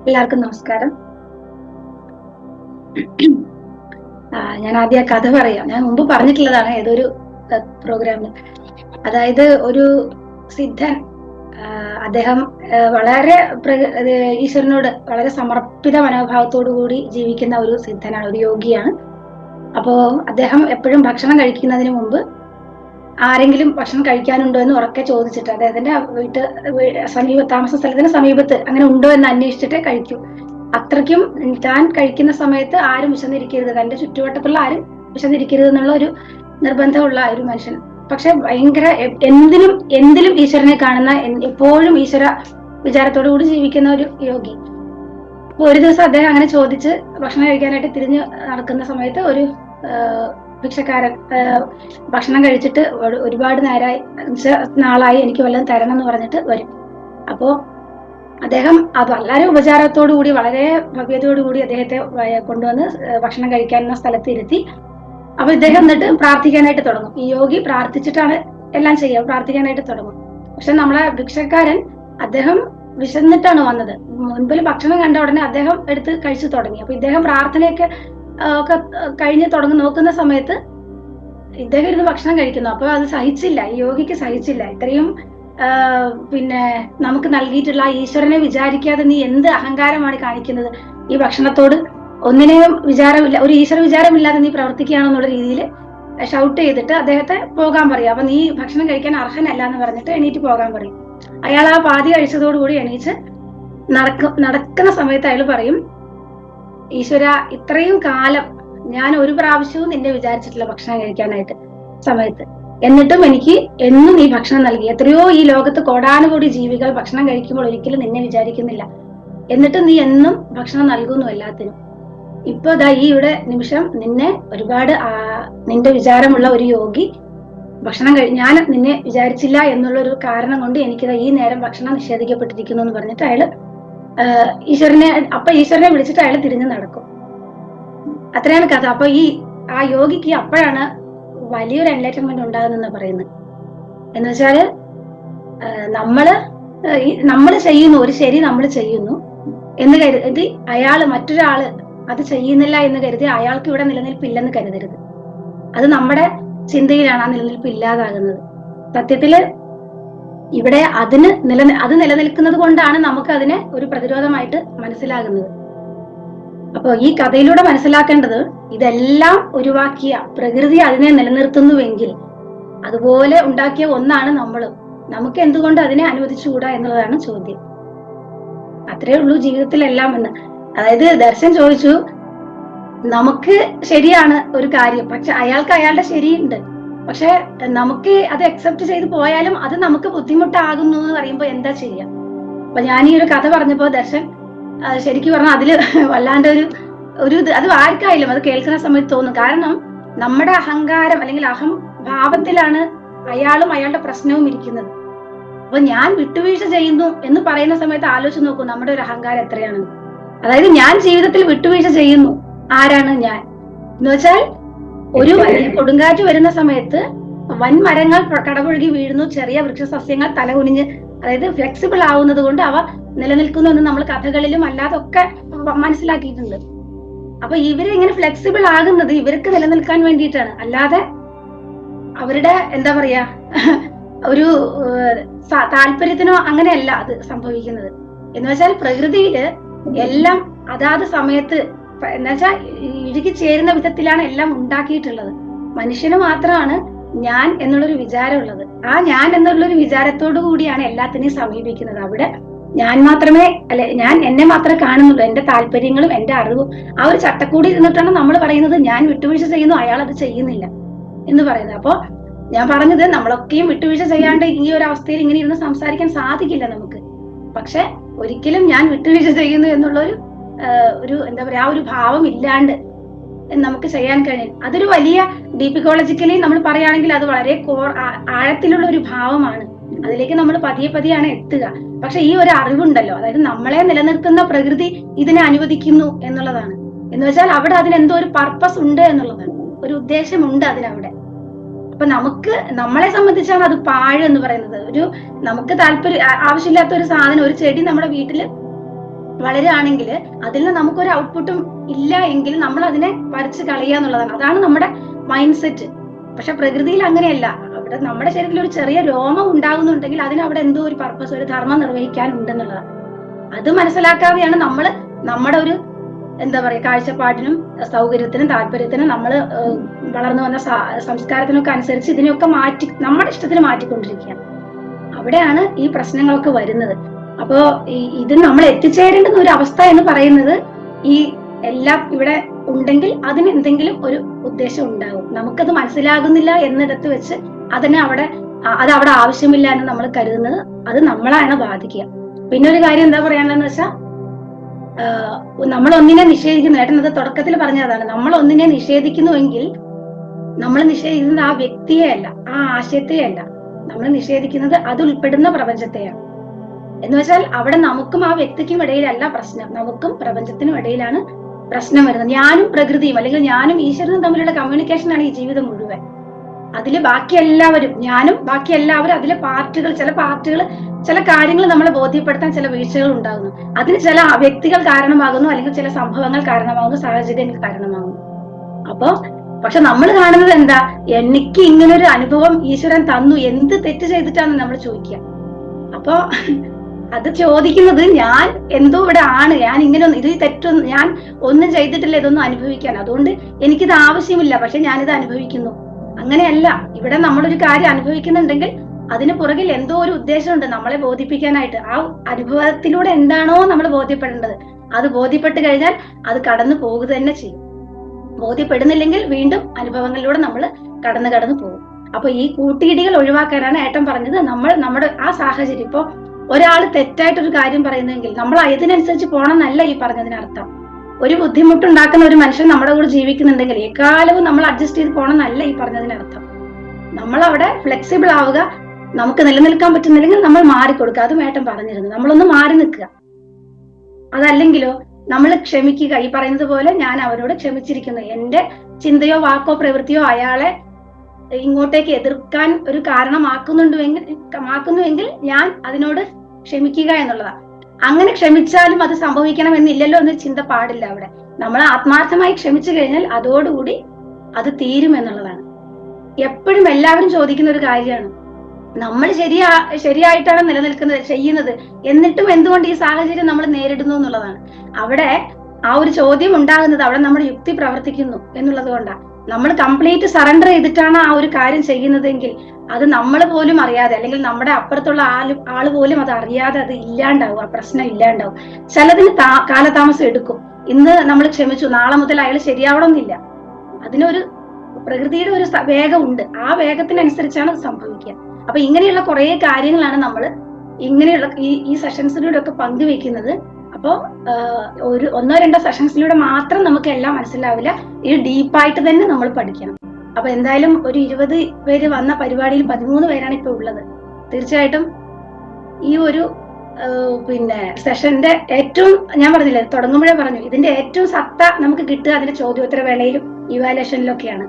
എല്ലാവർക്കും നമസ്കാരം. ഞാൻ ആദ്യം കഥ പറയാം. ഞാൻ മുമ്പ് പറഞ്ഞിട്ടുള്ളതാണ് ഏതൊരു പ്രോഗ്രാമിൽ. അതായത് ഒരു സിദ്ധൻ, അദ്ദേഹം വളരെ ഈശ്വരനോട് വളരെ സമർപ്പിത മനോഭാവത്തോടു കൂടി ജീവിക്കുന്ന ഒരു സിദ്ധനാണ്, ഒരു യോഗിയാണ്. അപ്പോ അദ്ദേഹം എപ്പോഴും ഭക്ഷണം കഴിക്കുന്നതിന് മുമ്പ് ആരെങ്കിലും ഭക്ഷണം കഴിക്കാനുണ്ടോ എന്ന് ഉറക്കെ ചോദിച്ചിട്ട് അദ്ദേഹത്തിന്റെ താമസ സ്ഥലത്തിന് സമീപത്ത് അങ്ങനെ ഉണ്ടോ എന്ന് അന്വേഷിച്ചിട്ടേ കഴിക്കൂ. അത്രയ്ക്കും താൻ കഴിക്കുന്ന സമയത്ത് ആരും വിശന്നിരിക്കരുത്, തന്റെ ചുറ്റുവട്ടത്തുള്ള ആരും വിശന്നിരിക്കരുത് എന്നുള്ള ഒരു നിർബന്ധമുള്ള ഒരു മനുഷ്യൻ. പക്ഷെ ഭയങ്കര എന്തിലും ഈശ്വരനെ കാണുന്ന, എപ്പോഴും ഈശ്വര വിചാരത്തോടു കൂടി ജീവിക്കുന്ന ഒരു യോഗി. അപ്പൊ ഒരു ദിവസം അദ്ദേഹം അങ്ങനെ ചോദിച്ച് ഭക്ഷണം കഴിക്കാനായിട്ട് തിരിഞ്ഞു നടക്കുന്ന സമയത്ത് ഒരു ഭിക്ഷക്കാരൻ ഭക്ഷണം കഴിച്ചിട്ട് ഒരുപാട് നാളായി എനിക്ക് വല്ലതും തരണം എന്ന് പറഞ്ഞിട്ട് വരും. അപ്പോ അദ്ദേഹം അത് വളരെ ഉപചാരത്തോടു കൂടി, വളരെ ഭവ്യതയോടു കൂടി അദ്ദേഹത്തെ കൊണ്ടുവന്ന് ഭക്ഷണം കഴിക്കാനുള്ള സ്ഥലത്ത് ഇരുത്തി. അപ്പൊ ഇദ്ദേഹം എന്നിട്ട് പ്രാർത്ഥിക്കാനായിട്ട് തുടങ്ങും. ഈ യോഗി പ്രാർത്ഥിച്ചിട്ടാണ് എല്ലാം ചെയ്യുക, പ്രാർത്ഥിക്കാനായിട്ട് തുടങ്ങും. പക്ഷെ നമ്മളെ ഭിക്ഷക്കാരൻ, അദ്ദേഹം വിശന്നിട്ടാണ് വന്നത്. മുൻപിൽ ഭക്ഷണം കണ്ട ഉടനെ അദ്ദേഹം എടുത്ത് കഴിച്ചു തുടങ്ങി. അപ്പൊ ഇദ്ദേഹം പ്രാർത്ഥനയൊക്കെ ഒക്കെ കഴിഞ്ഞ് നോക്കുന്ന സമയത്ത് ഇദ്ദേഹം ഇരുന്ന് ഭക്ഷണം കഴിക്കുന്നു. അപ്പൊ അത് സഹിച്ചില്ല, ഈ യോഗിക്ക് സഹിച്ചില്ല. ഇത്രയും നമുക്ക് നൽകിയിട്ടുള്ള ഈശ്വരനെ വിചാരിക്കാതെ നീ എന്ത് അഹങ്കാരമാണ് കാണിക്കുന്നത്, ഈ ഭക്ഷണത്തോട് ഒന്നിനെയും വിചാരമില്ല, ഒരു ഈശ്വര വിചാരമില്ലാതെ നീ പ്രവർത്തിക്കുകയാണെന്നുള്ള രീതിയിൽ ഷൗട്ട് ചെയ്തിട്ട് അദ്ദേഹത്തെ പോകാൻ പറയും. അപ്പൊ നീ ഭക്ഷണം കഴിക്കാൻ അർഹനല്ല എന്ന് പറഞ്ഞിട്ട് എണീറ്റ് പോകാൻ പറയും. അയാൾ ആ പാതി കഴിച്ചതോടുകൂടി എണീച്ച് നടക്കുന്ന സമയത്ത് അയാൾ പറയും, ഈശ്വര, ഇത്രയും കാലം ഞാൻ ഒരു പ്രാവശ്യവും നിന്നെ വിചാരിച്ചിട്ടില്ല ഭക്ഷണം കഴിക്കാനായിട്ട് സമയത്ത്, എന്നിട്ടും എനിക്ക് എന്നും നീ ഭക്ഷണം നൽകി. എത്രയോ ഈ ലോകത്ത് കോടാനുകോടി ജീവികൾ ഭക്ഷണം കഴിക്കുമ്പോൾ ഒരിക്കലും നിന്നെ വിചാരിക്കുന്നില്ല, എന്നിട്ടും നീ എന്നും ഭക്ഷണം നൽകുന്നു എല്ലാത്തിനും. ഇപ്പൊ ഈയുടെ നിമിഷം നിന്നെ ഒരുപാട് നിന്റെ വിചാരമുള്ള ഒരു യോഗി ഞാൻ നിന്നെ വിചാരിച്ചില്ല എന്നുള്ള ഒരു കാരണം കൊണ്ട് എനിക്ക് ഈ നേരം ഭക്ഷണം നിഷേധിക്കപ്പെട്ടിരിക്കുന്നു എന്ന് പറഞ്ഞിട്ട് അയാള് ഈശ്വരനെ വിളിച്ചിട്ട് അയാൾ തിരിഞ്ഞു നടക്കും. അത്രയാണ് കഥ. അപ്പൊ ആ യോഗിക്ക് അപ്പോഴാണ് വലിയൊരു എൻലൈറ്റൻമെന്റ് ഉണ്ടാകുന്നെന്ന് പറയുന്നത്. എന്ന് വെച്ചാല് നമ്മള് ചെയ്യുന്നു ഒരു ശരി, നമ്മൾ ചെയ്യുന്നു എന്ന് കരുതി മറ്റൊരാള് അത് ചെയ്യുന്നില്ല എന്ന് കരുതി അയാൾക്ക് ഇവിടെ നിലനിൽപ്പില്ലെന്ന് കരുതരുത്. അത് നമ്മുടെ ചിന്തയിലാണ് ആ നിലനിൽപ്പ് ഇല്ലാതാകുന്നത്. സത്യത്തില് ഇവിടെ അത് നിലനിൽക്കുന്നത് കൊണ്ടാണ് നമുക്ക് അതിനെ ഒരു പ്രതിരോധമായിട്ട് മനസ്സിലാകുന്നത്. അപ്പൊ ഈ കഥയിലൂടെ മനസ്സിലാക്കേണ്ടത്, ഇതെല്ലാം ഒഴിവാക്കിയ പ്രകൃതി അതിനെ നിലനിർത്തുന്നുവെങ്കിൽ അതുപോലെ ഉണ്ടാക്കിയ ഒന്നാണ് നമ്മളും. നമുക്ക് എന്തുകൊണ്ട് അതിനെ അനുവദിച്ചുകൂടാ എന്നുള്ളതാണ് ചോദ്യം. അത്രേ ഉള്ളൂ ജീവിതത്തിലെല്ലാം എന്ന്. അതായത് ദർശൻ ചോദിച്ചു, നമുക്ക് ശരിയാണ് ഒരു കാര്യം, പക്ഷെ അയാൾക്ക് അയാളുടെ ശരിയുണ്ട്. പക്ഷെ നമുക്ക് അത് അക്സെപ്റ്റ് ചെയ്ത് പോയാലും അത് നമുക്ക് ബുദ്ധിമുട്ടാകുന്നു എന്ന് പറയുമ്പോൾ എന്താ ചെയ്യുക? അപ്പൊ ഞാൻ ഈ ഒരു കഥ പറഞ്ഞപ്പോ ദർശൻ ശരിക്കും പറഞ്ഞാൽ അതില് വല്ലാണ്ട് അത് ആർക്കായാലും അത് കേൾക്കുന്ന സമയത്ത് തോന്നും. കാരണം നമ്മുടെ അഹങ്കാരം അല്ലെങ്കിൽ അഹംഭാവത്തിലാണ് അയാളും അയാളുടെ പ്രശ്നവും ഇരിക്കുന്നത്. അപ്പൊ ഞാൻ വിട്ടുവീഴ്ച ചെയ്യുന്നു എന്ന് പറയുന്ന സമയത്ത് ആലോചിച്ച് നോക്കൂ നമ്മുടെ ഒരു അഹങ്കാരം എത്രയാണെന്ന്. അതായത് ഞാൻ ജീവിതത്തിൽ വിട്ടുവീഴ്ച ചെയ്യുന്നു. ആരാണ് ഞാൻ എന്ന് വെച്ചാൽ, ഒരു വലിയ കൊടുങ്കാറ്റ് വരുന്ന സമയത്ത് വൻമരങ്ങൾ കടപുഴകി വീഴുന്നു, ചെറിയ വൃക്ഷസസ്യങ്ങൾ തലകുനിഞ്ഞ്, അതായത് ഫ്ലെക്സിബിൾ ആവുന്നത് കൊണ്ട് അവ നിലനിൽക്കുന്നു എന്ന് നമ്മൾ കഥകളിലും അല്ലാതൊക്കെ മനസ്സിലാക്കിയിട്ടുണ്ട്. അപ്പൊ ഇവര് ഇങ്ങനെ ഫ്ലെക്സിബിൾ ആകുന്നത് ഇവർക്ക് നിലനിൽക്കാൻ വേണ്ടിയിട്ടാണ്, അല്ലാതെ അവരുടെ എന്താ പറയാ ഒരു താല്പര്യത്തിനോ അങ്ങനെയല്ല അത് സംഭവിക്കുന്നത്. എന്ന് വെച്ചാൽ പ്രകൃതിയില് എല്ലാം അതാത് സമയത്ത് എന്നുവെച്ചാൽ ഇഴുകി ചേരുന്ന വിധത്തിലാണ് എല്ലാം ഉണ്ടാക്കിയിട്ടുള്ളത്. മനുഷ്യന് മാത്രമാണ് ഞാൻ എന്നുള്ളൊരു വിചാരമുള്ളത്. ആ ഞാൻ എന്നുള്ളൊരു വിചാരത്തോടു കൂടിയാണ് എല്ലാത്തിനെയും സമീപിക്കുന്നത്. അവിടെ ഞാൻ എന്നെ മാത്രമേ കാണുന്നുള്ളൂ, എന്റെ താല്പര്യങ്ങളും എന്റെ അറിവും. ആ ഒരു ചട്ടക്കൂടി ഇരുന്നിട്ടാണ് നമ്മൾ പറയുന്നത് ഞാൻ വിട്ടുവീഴ്ച ചെയ്യുന്നു, അയാൾ അത് ചെയ്യുന്നില്ല എന്ന് പറയുന്നത്. അപ്പൊ ഞാൻ പറഞ്ഞത്, നമ്മളൊക്കെയും വിട്ടുവീഴ്ച ചെയ്യാണ്ട് ഈ ഒരു അവസ്ഥയിൽ ഇങ്ങനെ ഇരുന്ന് സംസാരിക്കാൻ സാധിക്കില്ല നമുക്ക്. പക്ഷെ ഒരിക്കലും ഞാൻ വിട്ടുവീഴ്ച ചെയ്യുന്നു എന്നുള്ള ഒരു എന്താ പറയാ ആ ഒരു ഭാവം ഇല്ലാണ്ട് നമുക്ക് ചെയ്യാൻ കഴിയും. അതൊരു വലിയ ഡീപിക്കോളജിക്കലി നമ്മൾ പറയുകയാണെങ്കിൽ അത് വളരെ ആഴത്തിലുള്ള ഒരു ഭാവമാണ്. അതിലേക്ക് നമ്മൾ പതിയെയാണ് എത്തുക. പക്ഷെ ഈ ഒരു അറിവുണ്ടല്ലോ, അതായത് നമ്മളെ നിലനിർത്തുന്ന പ്രകൃതി ഇതിനെ അനുവദിക്കുന്നു എന്നുള്ളതാണ്. എന്ന് വെച്ചാൽ അവിടെ അതിനെന്തോ ഒരു പർപ്പസ് ഉണ്ട് എന്നുള്ളതാണ്, ഒരു ഉദ്ദേശമുണ്ട് അതിനവിടെ. അപ്പൊ നമ്മളെ സംബന്ധിച്ചാണ് അത് പാഴ് എന്ന് പറയുന്നത്. നമുക്ക് ആവശ്യമില്ലാത്ത ഒരു സാധനം, ഒരു ചെടി നമ്മുടെ വീട്ടില് വളരുകയാണെങ്കിൽ അതിൽ നിന്ന് നമുക്കൊരു ഔട്ട്പുട്ടും ഇല്ല എങ്കിൽ നമ്മൾ അതിനെ പറിച്ച് കളയുക എന്നുള്ളതാണ്. അതാണ് നമ്മുടെ മൈൻഡ് സെറ്റ്. പക്ഷെ പ്രകൃതിയിൽ അങ്ങനെയല്ല. അവിടെ നമ്മുടെ ശരീരത്തിൽ ഒരു ചെറിയ രോമം ഉണ്ടാകുന്നുണ്ടെങ്കിൽ അതിന് അവിടെ എന്തോ ഒരു പർപ്പസ്, ഒരു ധർമ്മം നിർവഹിക്കാൻ ഉണ്ടെന്നുള്ളതാണ്. അത് മനസ്സിലാക്കാതെയാണ് നമ്മൾ നമ്മുടെ ഒരു എന്താ പറയുക കാഴ്ചപ്പാടിനും സൗകര്യത്തിനും താല്പര്യത്തിനും നമ്മൾ വളർന്നു വന്ന സംസ്കാരത്തിനൊക്കെ അനുസരിച്ച് ഇതിനെയൊക്കെ മാറ്റി നമ്മുടെ ഇഷ്ടത്തിന് മാറ്റിക്കൊണ്ടിരിക്കുകയാണ്. അവിടെയാണ് ഈ പ്രശ്നങ്ങളൊക്കെ വരുന്നത്. അപ്പോ ഇത് നമ്മൾ എത്തിച്ചേരേണ്ടുന്ന ഒരു അവസ്ഥ എന്ന് പറയുന്നത് ഈ എല്ലാം ഇവിടെ ഉണ്ടെങ്കിൽ അതിന് എന്തെങ്കിലും ഒരു ഉദ്ദേശം ഉണ്ടാകും. നമുക്കത് മനസ്സിലാകുന്നില്ല എന്നിടത്ത് വെച്ച് അത് അവിടെ ആവശ്യമില്ല എന്ന് നമ്മൾ കരുതുന്നത് അത് നമ്മളാണ് ബാധിക്കുക. പിന്നെ ഒരു കാര്യം എന്താ പറയാനുള്ളതെന്ന് വെച്ചാൽ നമ്മൾ ഒന്നിനെ നിഷേധിക്കുന്നു. ഏട്ടൻ അത് തുടക്കത്തിൽ പറഞ്ഞതാണ്. നമ്മൾ ഒന്നിനെ നിഷേധിക്കുന്നുവെങ്കിൽ നമ്മൾ നിഷേധിക്കുന്നത് ആ വ്യക്തിയെ അല്ല, ആ ആശയത്തെ അല്ല. നമ്മൾ നിഷേധിക്കുന്നത് അത് ഉൾപ്പെടുന്ന പ്രപഞ്ചത്തെയാണ്. എന്ന് വെച്ചാൽ അവിടെ നമുക്കും ആ വ്യക്തിക്കും ഇടയിലല്ല പ്രശ്നം, നമുക്കും പ്രപഞ്ചത്തിനും ഇടയിലാണ് പ്രശ്നം വരുന്നത്. ഞാനും പ്രകൃതിയും അല്ലെങ്കിൽ ഞാനും ഈശ്വരനും തമ്മിലുള്ള കമ്മ്യൂണിക്കേഷനാണ് ഈ ജീവിതം മുഴുവൻ. അതില് ബാക്കി എല്ലാവരും, ഞാനും ബാക്കി എല്ലാവരും അതിലെ ചില പാർട്ടുകൾ ചില കാര്യങ്ങൾ നമ്മളെ ബോധ്യപ്പെടുത്താൻ ചില വീഴ്ചകൾ ഉണ്ടാകുന്നു. അതിന് ചില വ്യക്തികൾ കാരണമാകുന്നു, അല്ലെങ്കിൽ ചില സംഭവങ്ങൾ കാരണമാകുന്നു, സാഹചര്യങ്ങൾ കാരണമാകുന്നു. പക്ഷെ നമ്മൾ കാണുന്നത് എന്താ, എനിക്ക് ഇങ്ങനൊരു അനുഭവം ഈശ്വരൻ തന്നു, എന്ത് തെറ്റ് ചെയ്തിട്ടാണെന്ന് നമ്മൾ ചോദിക്കുക. അപ്പോ അത് ചോദിക്കുന്നത് ഞാൻ എന്തോ ഇവിടെ ആണ്, ഞാൻ ഇങ്ങനെ ഇത് തെറ്റൊന്നും ഞാൻ ഒന്നും ചെയ്തിട്ടില്ല ഇതൊന്നും അനുഭവിക്കാൻ, അതുകൊണ്ട് എനിക്കിത് ആവശ്യമില്ല, പക്ഷെ ഞാനിത് അനുഭവിക്കുന്നു. അങ്ങനെയല്ല. ഇവിടെ നമ്മളൊരു കാര്യം അനുഭവിക്കുന്നുണ്ടെങ്കിൽ അതിന് പുറകിൽ എന്തോ ഒരു ഉദ്ദേശമുണ്ട് നമ്മളെ ബോധിപ്പിക്കാനായിട്ട്. ആ അനുഭവത്തിലൂടെ എന്താണോ നമ്മൾ ബോധ്യപ്പെടേണ്ടത് അത് ബോധ്യപ്പെട്ട് കഴിഞ്ഞാൽ അത് കടന്നു പോകുക തന്നെ ചെയ്യും. ബോധ്യപ്പെടുന്നില്ലെങ്കിൽ വീണ്ടും അനുഭവങ്ങളിലൂടെ നമ്മൾ കടന്നു പോകും. അപ്പൊ ഈ കൂട്ടിയിടികൾ ഒഴിവാക്കാനാണ് ഏട്ടൻ പറഞ്ഞത്. നമ്മുടെ ആ സാഹചര്യം, ഇപ്പൊ ഒരാൾ തെറ്റായിട്ടൊരു കാര്യം പറയുന്നെങ്കിൽ നമ്മൾ അതിനനുസരിച്ച് പോകണമെന്നല്ല ഈ പറഞ്ഞതിനർത്ഥം. ഒരു ബുദ്ധിമുട്ടുണ്ടാക്കുന്ന ഒരു മനുഷ്യൻ നമ്മുടെ കൂടെ ജീവിക്കുന്നുണ്ടെങ്കിൽ എക്കാലവും നമ്മൾ അഡ്ജസ്റ്റ് ചെയ്ത് പോകണമെന്നല്ല ഈ പറഞ്ഞതിനർത്ഥം. നമ്മൾ അവിടെ ഫ്ലെക്സിബിൾ ആവുക, നമുക്ക് നിലനിൽക്കാൻ പറ്റുന്നില്ലെങ്കിൽ നമ്മൾ മാറിക്കൊടുക്കുക. അതും ഏട്ടൻ പറഞ്ഞിരുന്നു, നമ്മളൊന്ന് മാറി നിൽക്കുക. അതല്ലെങ്കിലോ നമ്മൾ ക്ഷമിക്കുക. ഈ പറയുന്നത് പോലെ ഞാൻ അവരോട് ക്ഷമിച്ചിരിക്കുന്നു, എന്റെ ചിന്തയോ വാക്കോ പ്രവൃത്തിയോ അയാളെ ഇങ്ങോട്ടേക്ക് എതിർക്കാൻ ഒരു കാരണമാക്കുന്നുവെങ്കിൽ ഞാൻ അതിനോട് ക്ഷമിക്കുക എന്നുള്ളതാണ്. അങ്ങനെ ക്ഷമിച്ചാലും അത് സംഭവിക്കണമെന്നില്ലല്ലോ എന്നൊരു ചിന്ത പാടില്ല. അവിടെ നമ്മൾ ആത്മാർത്ഥമായി ക്ഷമിച്ചു കഴിഞ്ഞാൽ അതോടുകൂടി അത് തീരും എന്നുള്ളതാണ്. എപ്പോഴും എല്ലാവരും ചോദിക്കുന്ന ഒരു കാര്യമാണ്, നമ്മൾ ശരിയായിട്ടാണ് ചെയ്യുന്നത്, എന്നിട്ടും എന്തുകൊണ്ട് ഈ സാഹചര്യം നമ്മൾ നേരിടുന്നു എന്നുള്ളതാണ്. അവിടെ ആ ഒരു ചോദ്യം ഉണ്ടാകുന്നത് അവിടെ നമ്മുടെ യുക്തി പ്രവർത്തിക്കുന്നു എന്നുള്ളത് കൊണ്ടാണ്. നമ്മൾ കംപ്ലീറ്റ് സറണ്ടർ ചെയ്തിട്ടാണ് ആ ഒരു കാര്യം ചെയ്യുന്നതെങ്കിൽ അത് നമ്മൾ പോലും അറിയാതെ, അല്ലെങ്കിൽ നമ്മുടെ അപ്പുറത്തുള്ള ആള് പോലും അത് അറിയാതെ അത് ഇല്ലാണ്ടാവും, ആ പ്രശ്നം ഇല്ലാണ്ടാവും. ചിലതിന് കാലതാമസം എടുക്കും. ഇന്ന് നമ്മൾ ക്ഷമിച്ചു, നാളെ മുതൽ അയാൾ ശരിയാവണമെന്നില്ല. അതിനൊരു പ്രകൃതിയുടെ ഒരു വേഗം ഉണ്ട്, ആ വേഗത്തിനനുസരിച്ചാണ് അത് സംഭവിക്കുക. അപ്പൊ ഇങ്ങനെയുള്ള കുറെ കാര്യങ്ങളാണ് നമ്മൾ ഇങ്ങനെയുള്ള ഈ സെഷൻസിലൂടെ ഒക്കെ പങ്കുവെക്കുന്നത്. അപ്പോ ഒന്നോ രണ്ടോ സെഷൻസിലൂടെ മാത്രം നമുക്ക് എല്ലാം മനസ്സിലാവില്ല, ഇത് ഡീപ്പായിട്ട് തന്നെ നമ്മൾ പഠിക്കണം. അപ്പൊ എന്തായാലും ഒരു 20 പേര് വന്ന പരിപാടിയിൽ 13 പേരാണ് ഇപ്പൊ ഉള്ളത്. തീർച്ചയായിട്ടും ഈ ഒരു സെഷന്റെ ഏറ്റവും, ഞാൻ പറഞ്ഞില്ലേ തുടങ്ങുമ്പോഴേ പറഞ്ഞു, ഇതിന്റെ ഏറ്റവും സത്ത നമുക്ക് കിട്ടുക അതിന്റെ ചോദ്യോത്തര വേളയിലും ഇവാലുവേഷനിലും ഒക്കെയാണ്.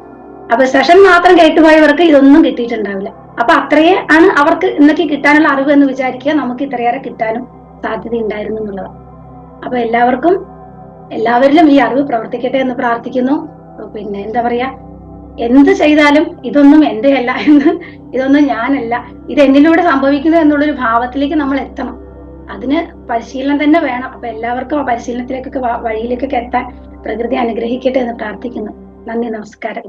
അപ്പൊ സെഷൻ മാത്രം കേട്ടുപോയവർക്ക് ഇതൊന്നും കിട്ടിയിട്ടുണ്ടാവില്ല. അപ്പൊ അത്രയേ ആണ് അവർക്ക് ഇന്നൊക്കെ കിട്ടാനുള്ള അറിവ് എന്ന് വിചാരിക്കുക. നമുക്ക് ഇത്രയേറെ കിട്ടാനും സാധ്യത ഉണ്ടായിരുന്നു എന്നുള്ളതാണ്. അപ്പൊ എല്ലാവരിലും ഈ അറിവ് പ്രവർത്തിക്കട്ടെ എന്ന് പ്രാർത്ഥിക്കുന്നു. എന്താ പറയാ, എന്ത് ചെയ്താലും ഇതൊന്നും എന്റെ അല്ല ഇതൊന്നും ഞാനല്ല, ഇത് എന്നിലൂടെ സംഭവിക്കുന്നു എന്നുള്ളൊരു ഭാവത്തിലേക്ക് നമ്മൾ എത്തണം. അതിന് പരിശീലനം തന്നെ വേണം. അപ്പൊ എല്ലാവർക്കും ആ പരിശീലനത്തിലേക്കൊക്കെ വഴിയിലേക്കൊക്കെ എത്താൻ പ്രകൃതി അനുഗ്രഹിക്കട്ടെ എന്ന് പ്രാർത്ഥിക്കുന്നു. നന്ദി, നമസ്കാരം.